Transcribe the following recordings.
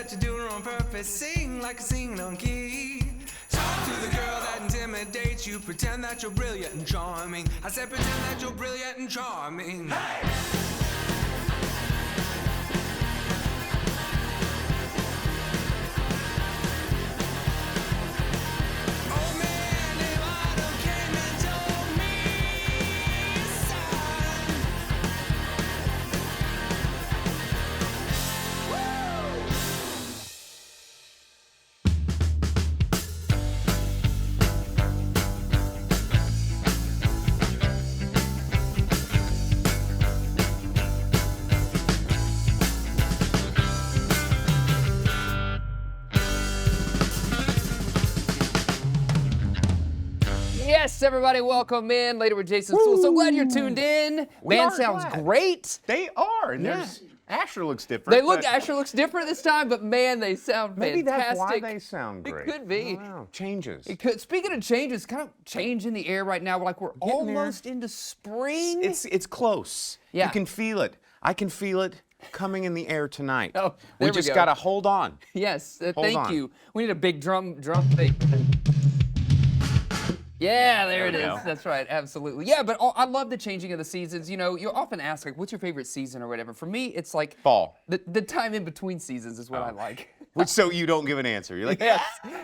that you're doing wrong purpose. Sing like a singing on key. Talk to the girl that intimidates you. Pretend that you're brilliant and charming. I said pretend that you're brilliant and charming. Hey! Yes, everybody, welcome in. Later with Jason Suel. So glad you're tuned in. Band sounds great. They are. And there's Asher looks different. Asher looks different this time, but man, they sound fantastic. Maybe that's why they sound great. It could be. Wow, changes. It could. Speaking of changes, kind of change in the air right now. We're almost into spring. It's close. Yeah. You can feel it. I can feel it coming in the air tonight. Oh, we just gotta hold on. Yes, thank you. We need a big drum thing. Yeah, there it is. That's right, absolutely. Yeah, but I love the changing of the seasons. You know, you often ask, like, what's your favorite season or whatever. For me, it's like fall. The time in between seasons is what I like. Which, so you don't give an answer. You're like,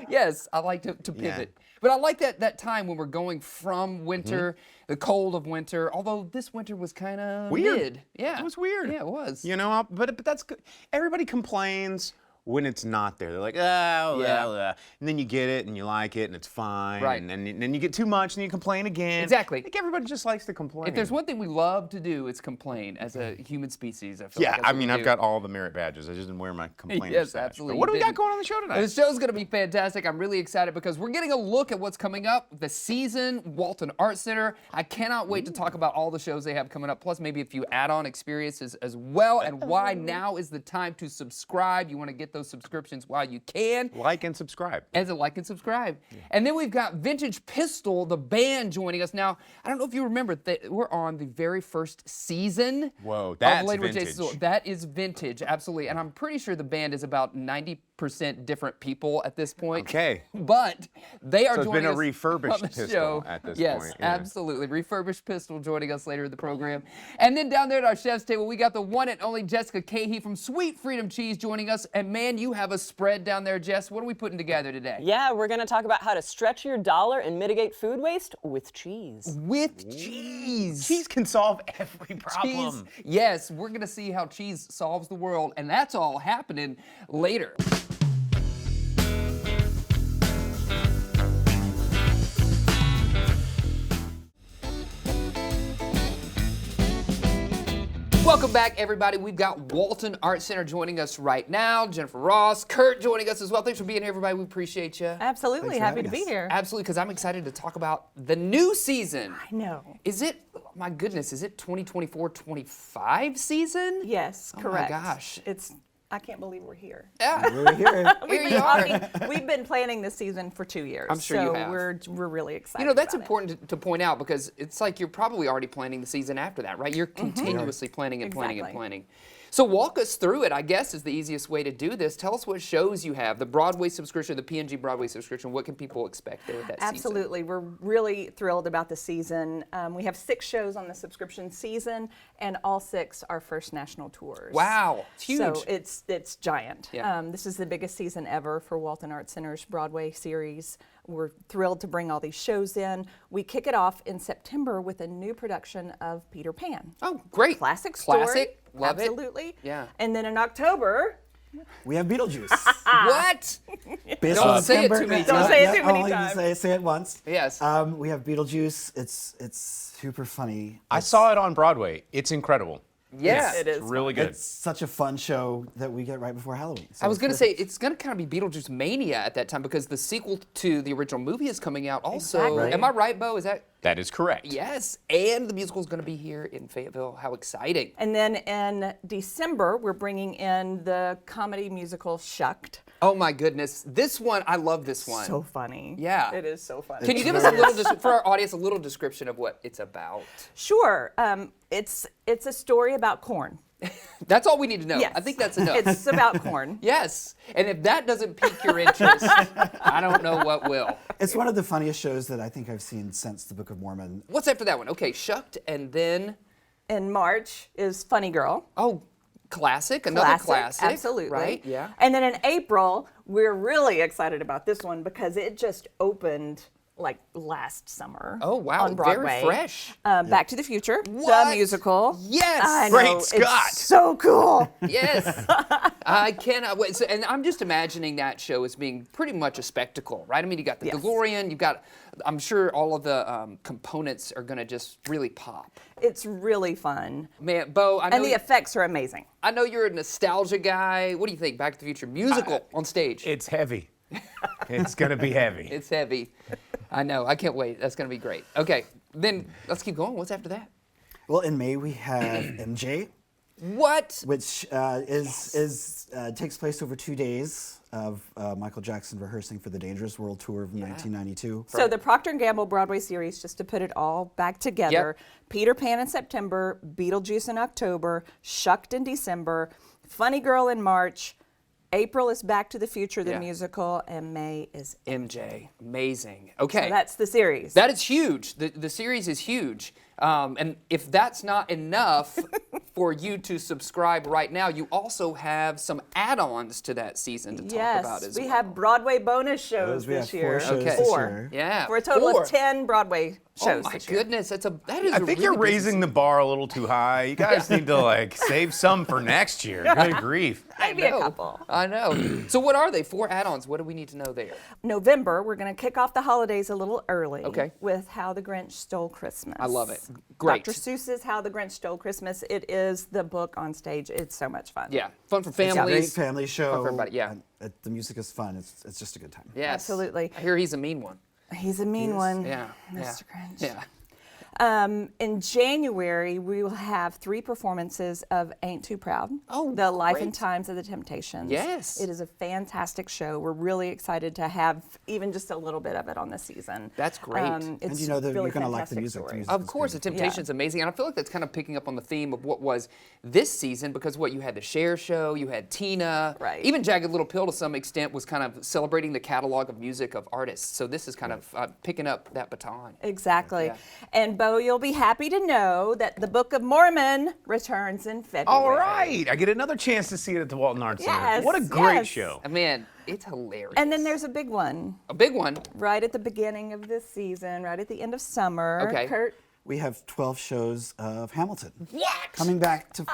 yes, I like to pivot. But I like that time when we're going from winter, the cold of winter, although this winter was kind of weird. Mid. Yeah. It was weird. Yeah, it was. You know, but that's good. Everybody complains when it's not there. They're like, and then you get it and you like it and it's fine. Right. And then you get too much and you complain again. Exactly. I think everybody just likes to complain. If there's one thing we love to do, it's complain as a human species. I feel yeah, like that's I what mean, we I've do. got all the merit badges. I just didn't wear my complainer Yes, sash. absolutely. But what do we You got didn't. going on the show tonight? The show's going to be fantastic. I'm really excited because we're getting a look at what's coming up. The season, Walton Art Center. I cannot wait to talk about all the shows they have coming up, plus maybe a few add-on experiences as well, and why now is the time to subscribe. You want to get those subscriptions while you can. Like and subscribe. As a like and subscribe. And then we've got Vintage Pistol, the band, joining us. Now, I don't know if you remember that we're on the very first season. Whoa, that's of Later with vintage. Jason Suel. That is vintage, absolutely. And I'm pretty sure the band is about 90% different people at this point. Okay. But they are So it's joining been a us refurbished on the Pistol show. at this yes, point. Yes, absolutely. Refurbished Pistol joining us later in the program. And then down there at our chef's table, we got the one and only Jessica Keahey from Sweet Freedom Cheese joining us. And man, you have a spread down there, Jess. What are we putting together today? Yeah, we're going to talk about how to stretch your dollar and mitigate food waste with cheese. With cheese. Cheese can solve every problem. Cheese. Yes, we're going to see how cheese solves the world, and that's all happening later. Welcome back, everybody. We've got Walton Art Center joining us right now. Jennifer Ross, Curt joining us as well. Thanks for being here, everybody. We appreciate you. Absolutely. Happy to be here. Absolutely, because I'm excited to talk about the new season. I know. Is it, my goodness, is it 2024-25 season? Yes, correct. Oh my gosh. I can't believe we're here. Yeah. We're here. We've been planning this season for 2 years. I'm sure you have. We're really excited. You know, that's about important to point out because it's like you're probably already planning the season after that, right? You're continuously planning and planning and planning. So walk us through it, I guess, is the easiest way to do this. Tell us what shows you have, the Broadway subscription, the PNG Broadway subscription. What can people expect there with that season? Absolutely. We're really thrilled about the season. We have 6 shows on the subscription season, and all 6 are first national tours. Wow, it's huge. So it's giant. Yeah. This is the biggest season ever for Walton Art Center's Broadway series. We're thrilled to bring all these shows in. We kick it off in September with a new production of Peter Pan. Oh, great. Classic story. Classic. Love it. Absolutely. Yeah. And then in October, We have Beetlejuice. What? Based Don't on say it September- too many Don't times. say it too many only times. Say it once. Yes. We have Beetlejuice. It's super funny. I saw it on Broadway. It's incredible. Yeah. it is. It's really good. It's such a fun show that we get right before Halloween. So I was it's going to say, perfect. it's going to kind of be Beetlejuice Mania at that time because the sequel to the original movie is coming out also. Exactly. Am I right, Bo? Is that? That is correct. Yes. And the musical is going to be here in Fayetteville. How exciting. And then in December, we're bringing in the comedy musical Shucked. Oh my goodness. This one, I love this one. So funny. Yeah. It is so funny. Can you give us a little, for our audience, a little description of what it's about? Sure. It's a story about corn. That's all we need to know. Yes. I think that's enough. It's about corn. Yes. And if that doesn't pique your interest, I don't know what will. It's one of the funniest shows that I think I've seen since the Book of Mormon. What's after that one? Okay, Shucked, and then, In March is Funny Girl. oh, classic, another classic. Absolutely. Right, yeah. And then in April, we're really excited about this one because it just opened like last summer. Oh, wow, on very Broadway. fresh. Back to the Future, What? the musical. Yes. I Great know, Scott. It's so cool. Yes. I cannot wait. So, and I'm just imagining that show as being pretty much a spectacle, right? I mean, you got the Yes. DeLorean, you've got, I'm sure all of the components are going to just really pop. It's really fun. Man, Bo, I know, And the effects are amazing. I know you're a nostalgia guy. What do you think? Back to the Future musical on stage. It's heavy. It's gonna be heavy. It's heavy. I know. I can't wait. That's going to be great. Okay, then let's keep going. What's after that? Well, in May we have MJ, What? which takes place over 2 days of Michael Jackson rehearsing for the Dangerous World Tour of 1992. So the Procter & Gamble Broadway series, just to put it all back together, Peter Pan in September, Beetlejuice in October, Shucked in December, Funny Girl in March, April is Back to the Future, the Yeah. musical, and May is MJ. Amazing. Okay. So that's the series. That is huge. The series is huge. And if that's not enough for you to subscribe right now, you also have some add-ons to that season to talk about as we well. have Broadway bonus shows Those we this have year. 4 shows Okay. this Four. year. Yeah. For a total 4. of 10 Broadway Oh shows my this year. goodness, that is I a think really you're busy raising season. the bar a little too high. You guys need to like save some for next year. Good grief. Maybe a couple. I know. So what are they? 4 add-ons. What do we need to know there? November, we're going to kick off the holidays a little early Okay. with How the Grinch Stole Christmas. I love it. Great. Dr. Seuss's How the Grinch Stole Christmas. It is the book on stage. It's so much fun. Yeah, fun for It's a great families. family show. for everybody, yeah. and the music is fun. It's just a good time. Yes. Absolutely. I hear he's a mean one. He's a mean one. Yeah. Mr. Yeah. Grinch. Yeah. In January, we will have 3 performances of Ain't Too Proud. Oh, The Life and great. Times of the Temptations. Yes. It is a fantastic show. We're really excited to have even just a little bit of it on this season. That's great. It's And you know that really you're going to like the fantastic music. The story. music Of is course, The good. Temptation's amazing, and I feel like that's kind of picking up on the theme of what was this season, because what you had the Cher show, you had Tina, Right. even Jagged Little Pill to some extent was kind of celebrating the catalog of music of artists. So this is kind of picking up that baton. Exactly. Yeah. And Bo, you'll be happy to know that the Book of Mormon returns in February. All right. I get another chance to see it at the Walton Arts Center. Yes, What a great yes. show. Man, it's hilarious. And then there's a big one a big one. right at the beginning of this season, right at the end of summer. Okay. Kurt, We have 12 shows of Hamilton. What? Coming back to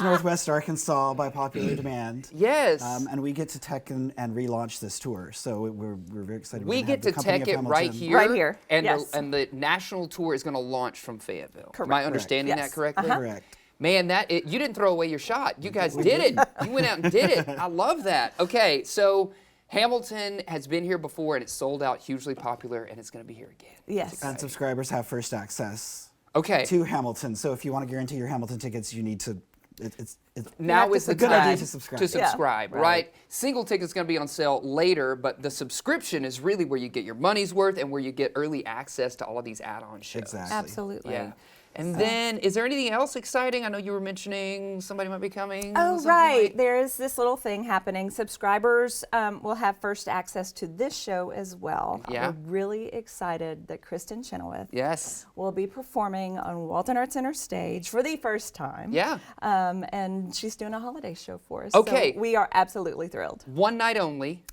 Northwest Arkansas by popular demand. Yes. And we get to tech and relaunch this tour, so we're very excited. We We're gonna get have to the Company tech of it right Hamilton. here. Right here, And, yes. the national tour is going to launch from Fayetteville. Correct. Am I Correct. understanding Yes. that correctly? Correct. Man, you didn't throw away your shot. You guys did it. You went out and did it. I love that. Okay, so Hamilton has been here before and it's sold out, hugely popular, and it's going to be here again. yes. And subscribers have first access Okay. to Hamilton. So if you want to guarantee your Hamilton tickets, you need to. It's Now have to is the a good time idea to subscribe. Yeah. right? Single ticket's going to be on sale later, but the subscription is really where you get your money's worth and where you get early access to all of these add-on shows. Exactly. Absolutely. Yeah. And then, is there anything else exciting? I know you were mentioning somebody might be coming. Oh, something right. like- There is this little thing happening. Subscribers will have first access to this show as well. Yeah. We're really excited that Kristen Chenoweth Yes. will be performing on Walton Arts Center stage for the first time. Yeah. And she's doing a holiday show for us. Okay. So we are absolutely thrilled. One night only.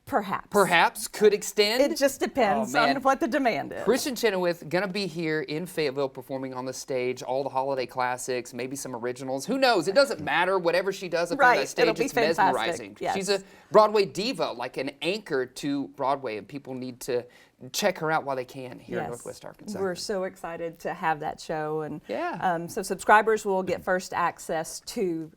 Perhaps. Could extend. It just depends Oh, man. on what the demand is. Kristen Chenoweth gonna be here in Fayetteville performing on the stage, all the holiday classics, maybe some originals. Who knows? It doesn't matter. Whatever she does up on Right. that stage, It'll be it's fantastic. mesmerizing. Yes. She's a Broadway diva, like an anchor to Broadway, and people need to check her out while they can here in Northwest Arkansas. We're so excited to have that show, and Yeah. so subscribers will get first access to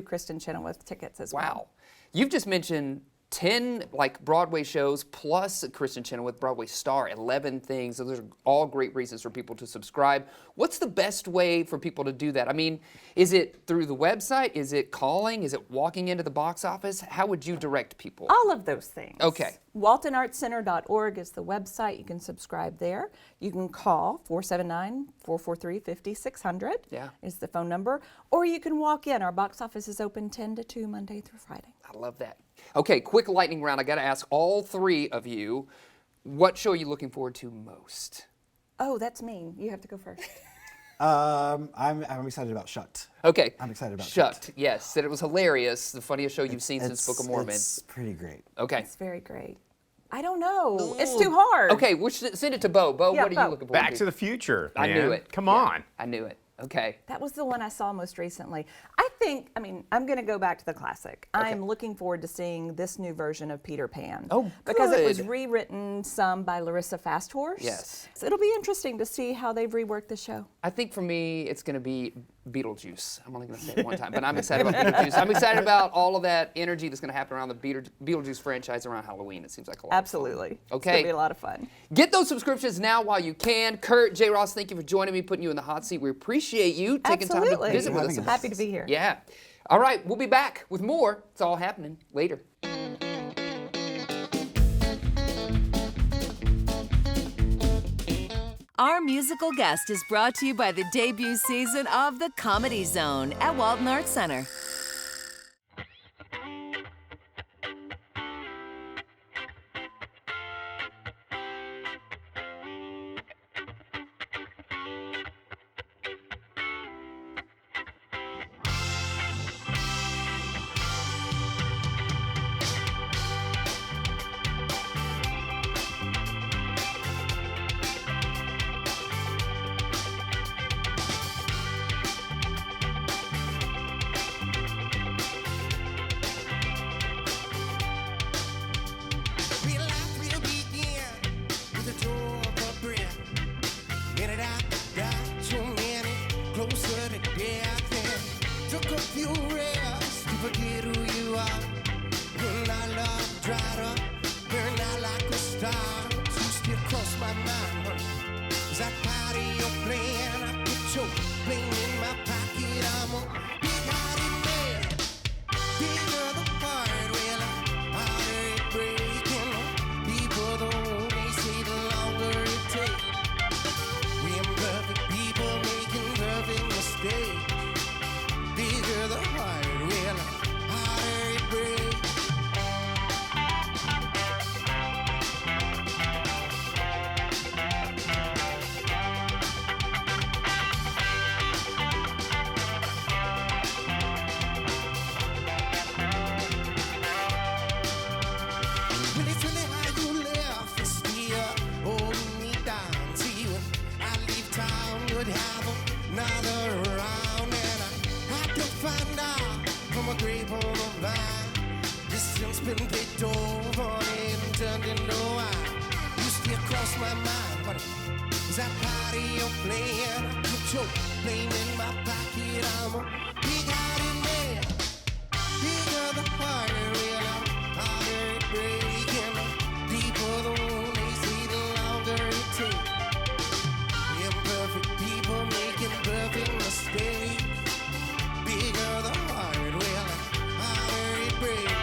Kristen Chenoweth tickets as well. Wow. You've just mentioned 10 like Broadway shows plus Kristen Chenoweth, Broadway star, 11 things. So those are all great reasons for people to subscribe. What's the best way for people to do that? I mean, is it through the website? Is it calling? Is it walking into the box office? How would you direct people? All of those things. Okay. WaltonArtsCenter.org is the website. You can subscribe there. You can call 479-443-5600 Yeah. is the phone number. Or you can walk in. Our box office is open 10 to 2 Monday through Friday. I love that. Okay, quick lightning round. I got to ask all three of you, what show are you looking forward to most? Oh, that's mean. You have to go first. I'm excited about Shucked. Okay. I'm excited about Shucked. Yes, said it was hilarious. The funniest show you've seen since Book of Mormon. It's pretty great. Okay. It's very great. I don't know. It's too hard. Okay, send it to Bo. Bo, Yeah, what are you Bo. looking forward Back to the Future. I man. knew it. Come on. I knew it. Okay. That was the one I saw most recently. I'm going to go back to the classic. I'm looking forward to seeing this new version of Peter Pan. Oh, because it was good. rewritten some by Larissa Fasthorse. Yes. So it'll be interesting to see how they've reworked the show. I think for me, it's going to be Beetlejuice. I'm only going to say it one time, but I'm excited about Beetlejuice. I'm excited about all of that energy that's going to happen around the Beetlejuice franchise around Halloween. It seems like a lot Absolutely. of fun. It's Okay. going to be a lot of fun. Get those subscriptions now while you can. Kurt, J. Ross, thank you for joining me, putting you in the hot seat. We appreciate you taking time Absolutely. to visit with Having us. us. Happy to be here. Yeah. All right, we'll be back with more. It's all happening later. Our musical guest is brought to you by the debut season of The Comedy Zone at Walton Arts Center. Real life will begin with a door of a breath. Minute after that, too many closer to death. And took a few rests to forget who you are. When our love dried up, burned out like a star. You still cross my mind. Was that part of your plan? I put your plane in my pocket. I'm a big-hearted man. Bigger the part, well, harder it breaking. People don't they say the longer it takes. We imperfect people making perfect mistakes. Bigger the heart, well, harder it breaks. When it's really how you left, it's still holding me down. See, when I leave town, you'd have another round. And I had to find out from a grape on a vine. Distance been picked over and turned into wine. You still cross my mind, but is that part of your plan? I put your plane in my pocket. I'm a big-hearted man. Bigger the heart, real harder it breaking. Deeper the wound, they say the longer it takes. Imperfect people making perfect mistakes. Bigger the heart, well, harder it breaks.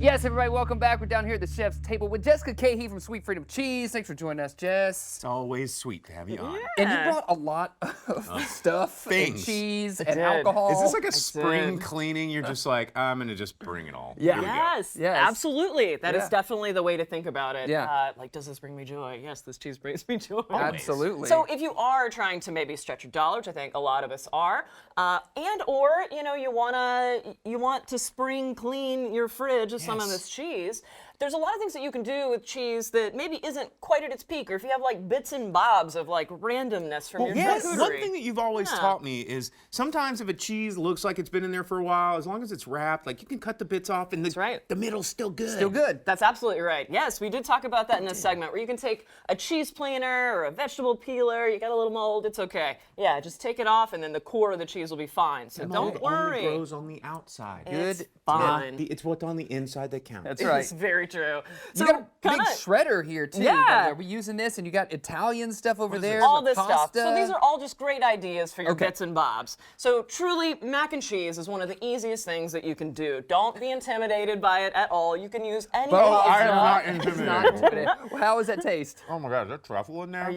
Yes, everybody, welcome back. We're down here at the chef's table with Jessica Keahey from Sweet Freedom Cheese. Thanks for joining us, Jess. It's always sweet to have you on. And you brought a lot of stuff, and things. cheese, I and did. alcohol. Is this like a spring did. cleaning? You're just like, I'm going to just bring it all. Yeah. Here we go. Yes, Yes. absolutely. That Yeah. is definitely the way to think about it. Yeah. Like, does this bring me joy? Yes, this cheese brings me joy. Absolutely. So if you are trying to maybe stretch your dollar, which I think a lot of us are, and or you want to spring clean your fridge with some of this cheese. There's a lot of things that you can do with cheese that maybe isn't quite at its peak, or if you have like bits and bobs of like randomness from your Yes. charcuterie. One thing that you've always Yeah. taught me is sometimes if a cheese looks like it's been in there for a while, as long as it's wrapped, like you can cut the bits off and the middle's still good. Still good. That's absolutely right. Yes, we did talk about that in this segment where you can take a cheese planer or a vegetable peeler, you got a little mold, it's okay. Yeah, just take it off and then the core of the cheese will be fine. So don't worry. Only grows on the outside. It's Good. fine. It's what's on the inside that counts. That's right. It's very true. You got a big kinda- shredder here, too. Yeah. Are we using this? And you got Italian stuff over there. all the this stuff. So pasta. these are all just great ideas for your Okay. bits and bobs. So truly, mac and cheese is one of the easiest things that you can do. Don't be intimidated by it at all. You can use any Oh, pasta. I am not Not intimidated. intimidating. Well, how does that taste? Oh my God, is there truffle in there? Do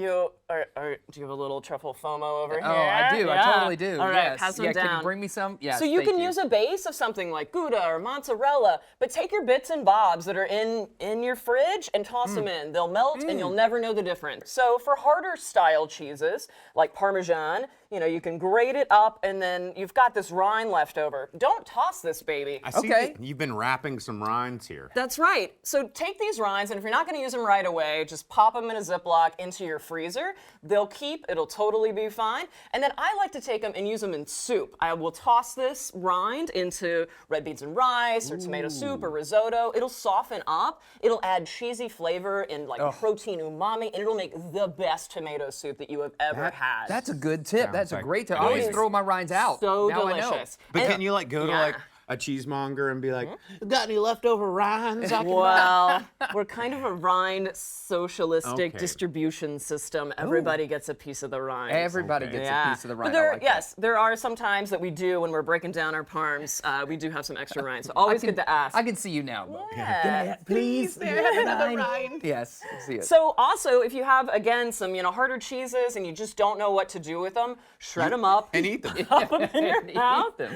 you have a little truffle FOMO over here? Oh, I do. I Yeah. totally do. All right, Yes. pass them Yeah, down. can you bring me some? Yes, So you thank can use a base of something like Gouda or mozzarella, but take your bits and bobs that are in your fridge and toss them in. They'll melt and you'll never know the difference. So for harder style cheeses like Parmesan, you can grate it up and then you've got this rind left over. Don't toss this baby. I see Okay. that you've been wrapping some rinds here. That's right. So take these rinds, and if you're not going to use them right away, just pop them in a Ziploc into your freezer. They'll keep. It'll totally be fine. And then I like to take them and use them in soup. I will toss this rind into red beans and rice or tomato soup or risotto. It'll soften up. It'll add cheesy flavor and like protein umami, and it'll make the best tomato soup that you have ever had. That's a good tip. That's a like great tip. I always amazing. throw my rinds out. so now I know. delicious. But And- can you like go to Yeah. like a cheesemonger and be like, got any leftover rinds? I can buy?" Well, we're kind of a rind socialistic Okay. distribution system. Everybody gets a piece of the rind. Everybody Okay. gets Yeah. a piece of the rind. But I like that. there are some times that we do when we're breaking down our parms. We do have some extra rind, so always good to ask. I can see you now. Yeah. Please. There, have another rind. Yes, I see it. So also, if you have again some harder cheeses and you just don't know what to do with them, shred them up And eat them. pop them in your Eat mouth. them.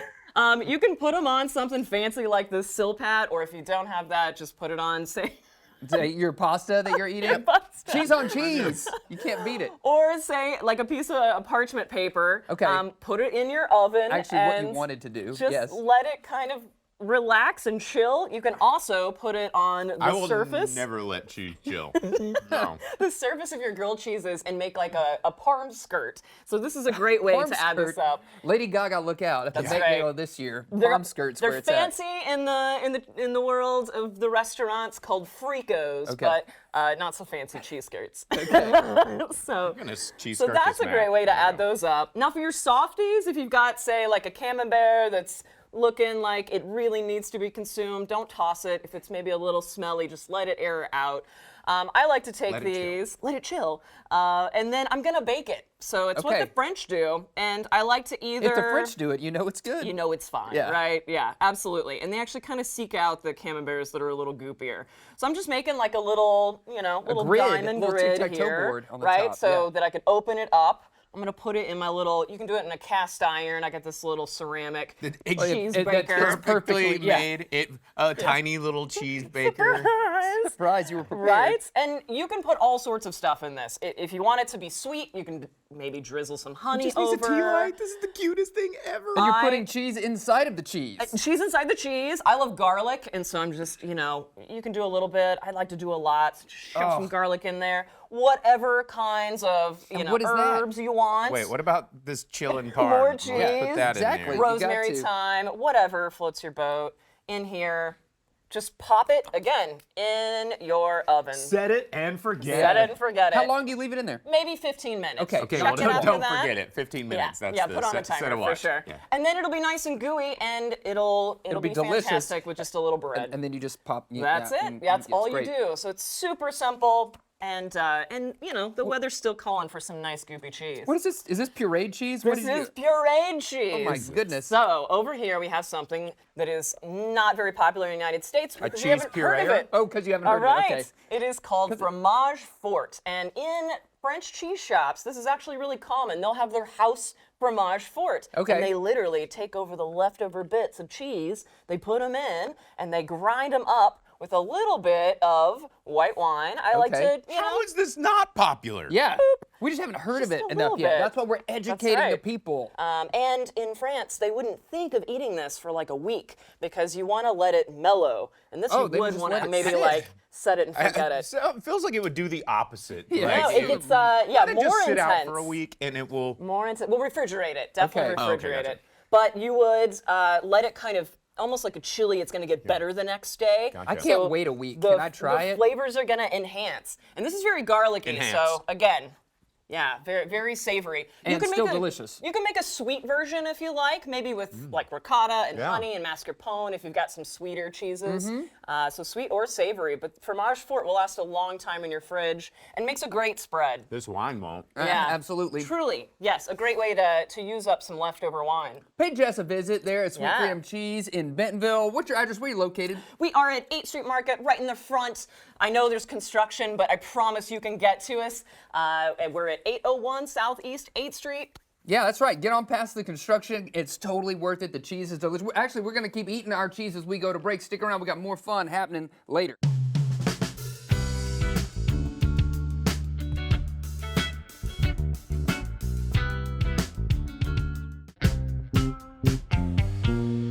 You can put them on something fancy like this silpat, or if you don't have that, just put it on say. Your pasta that you're eating? pasta. Cheese on cheese. You can't beat it. Or say like a piece of parchment paper. Okay. Put it in your oven. Actually, what you and wanted to do. Just Yes. let it kind of relax and chill. You can also put it on I the will surface. never let cheese chill. No. The surface of your grilled cheeses and make like a parm skirt. So this is a great way Parm to add this skirt. up. Lady Gaga, look out at the That's Met right. Gala this year. They're- Palm skirts They're where it's fancy in the world of the restaurants called fricos, Okay. but not so fancy cheese skirts. at. Okay. so Cheese so skirt that's this a great back. way to There you add go. those up. Now for your softies, if you've got say like a camembert that's looking like it really needs to be consumed, don't toss it. If it's maybe a little smelly, just let it air out. I like to take Let it chill. these, let it chill, and then I'm gonna bake it. So it's what Okay. the French do, and I like to either. If the French do it, you know it's good. You know it's fine, Yeah. right? Yeah, absolutely. And they actually kind of seek out the camemberts that are a little goopier. So I'm just making like a little, little grid, diamond little grid tic-tac-toe here, board on the right? top, So yeah. that I could open it up. I'm gonna put it in my little. You can do it in a cast iron. I got this little ceramic cheese it- baker. that's perfectly- yeah. made. A tiny little cheese baker. Surprise, you were prepared. Right? And you can put all sorts of stuff in this. If you want it to be sweet, you can maybe drizzle some honey Just needs over. a tea light. This is the cutest thing ever. And you're I- putting cheese inside of the cheese. Cheese inside the cheese. I love garlic, and so I'm just, you can do a little bit. I like to do a lot. So just shove some garlic in there. Whatever kinds of, what is that? herbs you want. Wait, what about this chillin' parm? More Let's cheese. Put that Exactly. in You there. got Rosemary to. thyme, whatever floats your boat in here. Just pop it again in your oven. Set it and forget Set it and forget it. How long do you leave it in there? Maybe 15 minutes. Okay. Okay, Check well, it after don't that. forget it. 15 minutes. That's yeah, the put on a set timer of for watch. sure. Yeah. And then it'll be nice and gooey, and it'll be be delicious. fantastic with just a little bread. And then you just pop. That's it. and That's it's all great. you do. So it's super simple. And you know, the weather's still calling for some nice goopy cheese. What is this? Is this pureed cheese? What This did you is do? pureed cheese. Oh my goodness. So over here we have something that is not very popular in the United States because we cheese haven't heard of pureer? it. Oh, because you haven't All heard right. of it. Okay. It is called fromage fort, and in French cheese shops, this is actually really common. They'll have their house fromage fort. Okay. And they literally take over the leftover bits of cheese, they put them in, and they grind them up with a little bit of white wine. I like Okay. to, you know. How is this not popular? Yeah. We just haven't heard of Just it a enough little yet. bit. That's why we're educating the right. people. And in France, they wouldn't think of eating this for like a week because you want to let it mellow. And this Oh, you they would just want let to it maybe sit. like set it and forget it. So it feels like it would do the opposite. Yeah. Like, No, it gets yeah, let it more just sit intense. out for a week and it will. More intense. We'll refrigerate it. Definitely Okay. Oh, okay, refrigerate gotcha. it. But you would let it kind of almost like a chili. It's going to get better the next day. I can't wait a week. The, Can I try the it? flavors are going to enhance. And this is very garlicky. Enhance. So again, yeah, very very savory. And still delicious. You can make a sweet version if you like, maybe with like ricotta and Yeah. honey and mascarpone if you've got some sweeter cheeses. Mm-hmm. So sweet or savory, but fromage fort will last a long time in your fridge and makes a great spread. This wine won't. Yeah, Absolutely. Truly, yes, a great way to use up some leftover wine. Pay Jess a visit there at Sweet Yeah. Freedom Cheese in Bentonville. What's your address? Where are you located? We are at 8th Street Market, right in the front. I know there's construction, but I promise you can get to us. And we're at 801 Southeast 8th Street. Yeah, that's right. Get on past the construction. It's totally worth it. The cheese is delicious. Actually, we're going to keep eating our cheese as we go to break. Stick around. We got more fun happening later.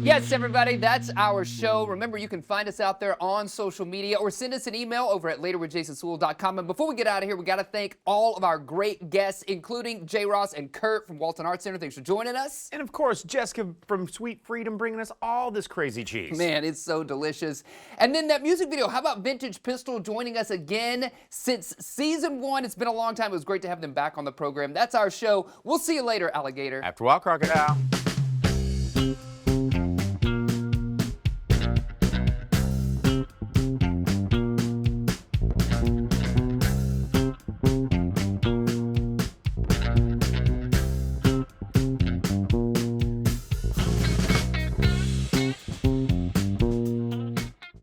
Yes, everybody, that's our show. Remember, you can find us out there on social media or send us an email over at laterwithjasonsuel.com. And before we get out of here, we got to thank all of our great guests, including J. Ross and Curt from Walton Arts Center. Thanks for joining us. And of course, Jessica from Sweet Freedom bringing us all this crazy cheese. Man, it's so delicious. And then that music video, how about Vintage Pistol joining us again since season 1? It's been a long time. It was great to have them back on the program. That's our show. We'll see you later, alligator. After a while, crocodile.